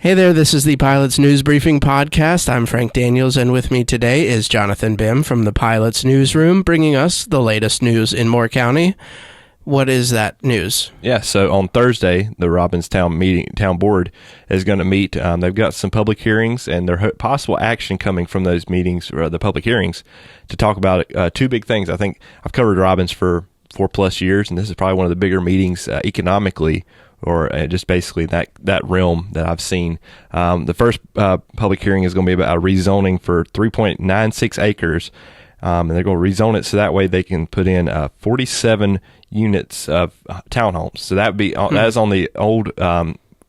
Hey there, this is the Pilot's News Briefing Podcast. I'm Frank Daniels, and with me today is Jonathan Bym from the Pilot's Newsroom, bringing us the latest news in Moore County. What is that news? Yeah, so on Thursday, the Robbins Town Board is going to meet. They've got some public hearings, and there's possible action coming from those meetings, or the public hearings, to talk about two big things. I think I've covered Robbins for 4+ years, and this is probably one of the bigger meetings economically, or just basically that realm that I've seen. The first public hearing is going to be about a rezoning for 3.96 acres, and they're going to rezone it so that way they can put in 47 units of townhomes. So that would be that is on the old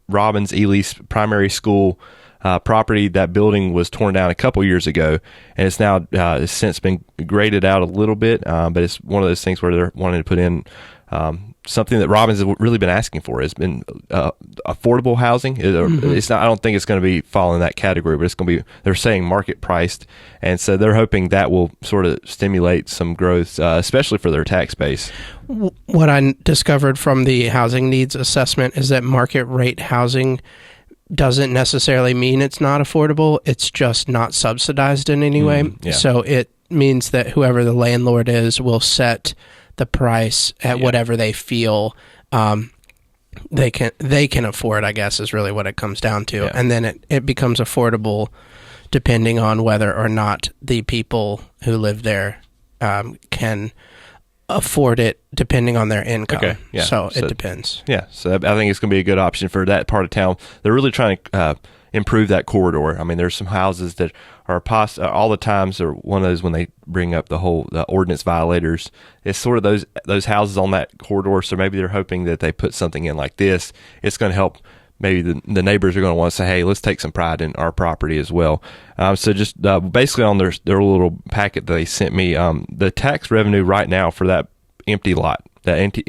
Robbins East Primary School property. That building was torn down a couple years ago, and it's now it's since been graded out a little bit, but it's one of those things where they're wanting to put in something that Robbins has really been asking for. Has been affordable housing. It's not. I don't think it's going to be fall in that category, but it's going to be. They're saying market priced, and so they're hoping that will sort of stimulate some growth, especially for their tax base. What I discovered from the housing needs assessment is that market rate housing doesn't necessarily mean it's not affordable. It's just not subsidized in any way. Yeah. So it means that whoever the landlord is will set the price at whatever they feel they can afford, I guess, is really what it comes down to. Yeah. And then it becomes affordable depending on whether or not the people who live there can afford it, depending on their income. Okay. Yeah. So it depends. Yeah. So I think it's going to be a good option for that part of town. They're really trying to improve that corridor. I mean, there's some houses that are all the times are one of those when they bring up the ordinance violators. It's sort of those houses on that corridor. So maybe they're hoping that they put something in like this. It's going to help. Maybe the neighbors are going to want to say, hey, let's take some pride in our property as well. So just basically on their little packet that they sent me, the tax revenue right now for that empty lot, that empty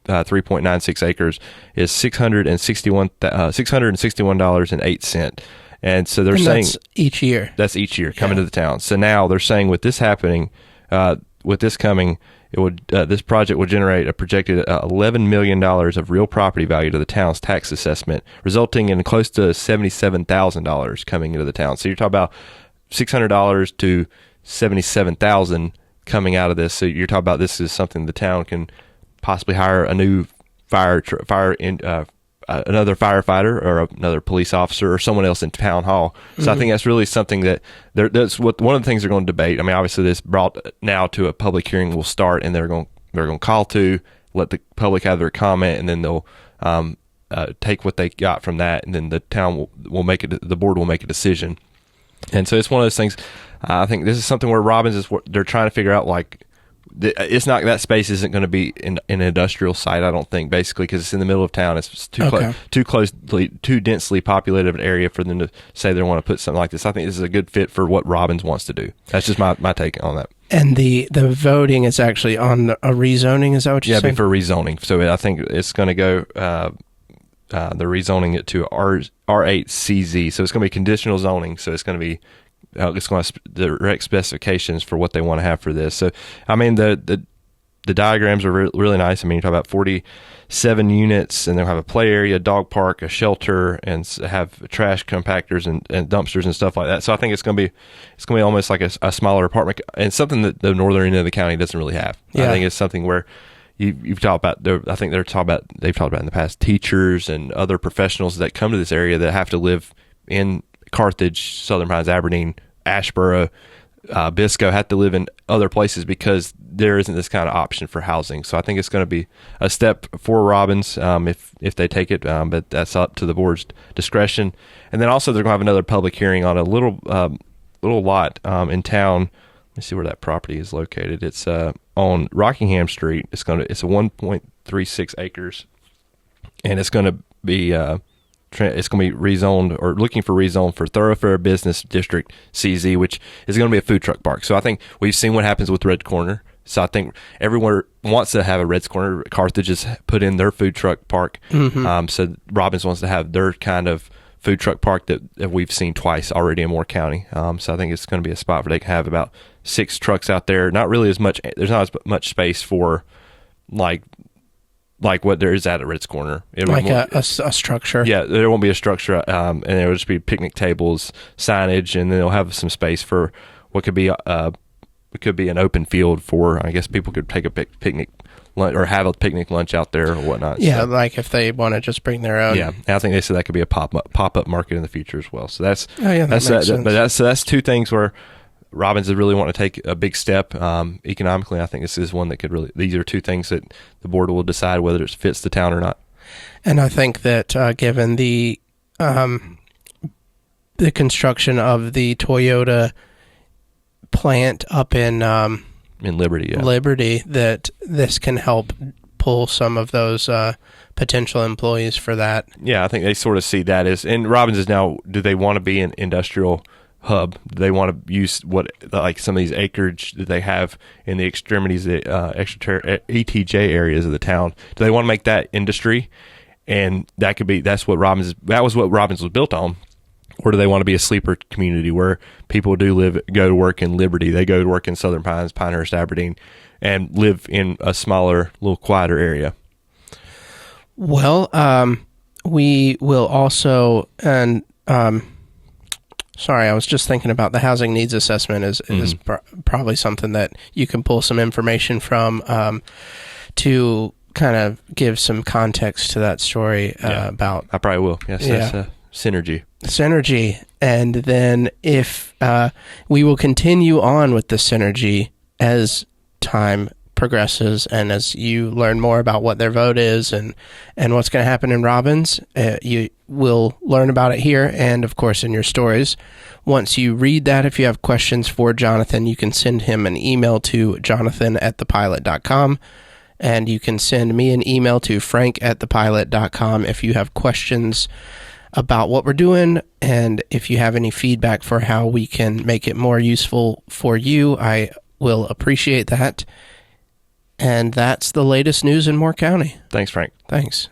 3.96 acres, is $661.08. And so they're saying that's each year. That's each year coming to the town. So now they're saying with this happening, with this coming, this project will generate a projected $11 million of real property value to the town's tax assessment, resulting in close to $77,000 coming into the town. So you're talking about $600 to $77,000 coming out of this. So you're talking about this is something the town can possibly hire a new another firefighter or another police officer or someone else in town hall. So I think that's really something that that's what one of the things they're going to debate. I mean, obviously this brought now to a public hearing will start, and they're going to call to let the public have their comment, and then they'll take what they got from that, and then the town will make it. The board will make a decision. And so it's one of those things. I think this is something where Robbins they're trying to figure out, like, it's not, that space isn't going to be in an industrial site, I don't think, basically, because it's in the middle of town. It's too densely populated of an area for them to say they want to put something like this. I think this is a good fit for what Robbins wants to do. That's just my take on that. And the voting is actually on a rezoning, is that what you're saying? Yeah, for rezoning. So I think it's going to go, they're rezoning it to R8CZ. So it's going to be conditional zoning. So it's going to be, it's going to have direct specifications for what they want to have for this. So, I mean, the diagrams are really nice. I mean, you talk about 47 units, and they'll have a play area, a dog park, a shelter, and have trash compactors and dumpsters and stuff like that. So I think it's going to be almost like a smaller apartment, and something that the northern end of the county doesn't really have. Yeah. I think it's something where you've talked about. I think they've talked about in the past teachers and other professionals that come to this area that have to live in Carthage, Southern Pines, Aberdeen, Ashboro, Bisco, have to live in other places because there isn't this kind of option for housing. So I think it's going to be a step for Robbins if they take it, but that's up to the board's discretion. And then also they're going to have another public hearing on a little lot in town. Let me see where that property is located. It's on Rockingham Street. It's a 1.36 acres, and it's going to be rezoned, or looking for rezone for Thoroughfare Business District CZ, which is going to be a food truck park. So I think we've seen what happens with Red Corner. So I think everyone wants to have a Red Corner. Carthage has put in their food truck park. So Robbins wants to have their kind of food truck park that we've seen twice already in Moore County. So I think it's going to be a spot where they can have about 6 trucks out there. Not really as much. There's not as much space for like like what there is at Ritz Corner. Like a structure. Yeah, there won't be a structure, and there will just be picnic tables, signage, and then they'll have some space for what could be an open field for, I guess, people could take a picnic lunch or have a picnic lunch out there or whatnot. Yeah, so, like if they want to just bring their own. Yeah, and I think they said that could be a pop-up market in the future as well. So that's that makes sense. But that's two things where Robbins is really wanting to take a big step economically. I think this is one that could really. These are two things that the board will decide whether it fits the town or not. And I think that given the construction of the Toyota plant up in Liberty, Liberty, that this can help pull some of those potential employees for that. Yeah, I think they sort of see that as. And Robbins is now. Do they want to be an industrial hub? Do they want to use like some of these acreage that they have in the extremities, the ETJ areas of the town? Do they want to make that industry? And that could be. That was what Robbins was built on. Or do they want to be a sleeper community where people go to work in Liberty, they go to work in Southern Pines, Pinehurst, Aberdeen, and live in a smaller, little quieter area? Well, we will also, and sorry, I was just thinking about the housing needs assessment is probably something that you can pull some information from to kind of give some context to that story about. I probably will. Yes, yeah. That's synergy. And then if we will continue on with the synergy as time progresses and as you learn more about what their vote is and what's going to happen in Robbins, you will learn about it here and, of course, in your stories. Once you read that, if you have questions for Jonathan, you can send him an email to jonathan@thepilot.com. And you can send me an email to frank@thepilot.com if you have questions about what we're doing, and if you have any feedback for how we can make it more useful for you, I will appreciate that. And that's the latest news in Moore County. Thanks, Frank. Thanks.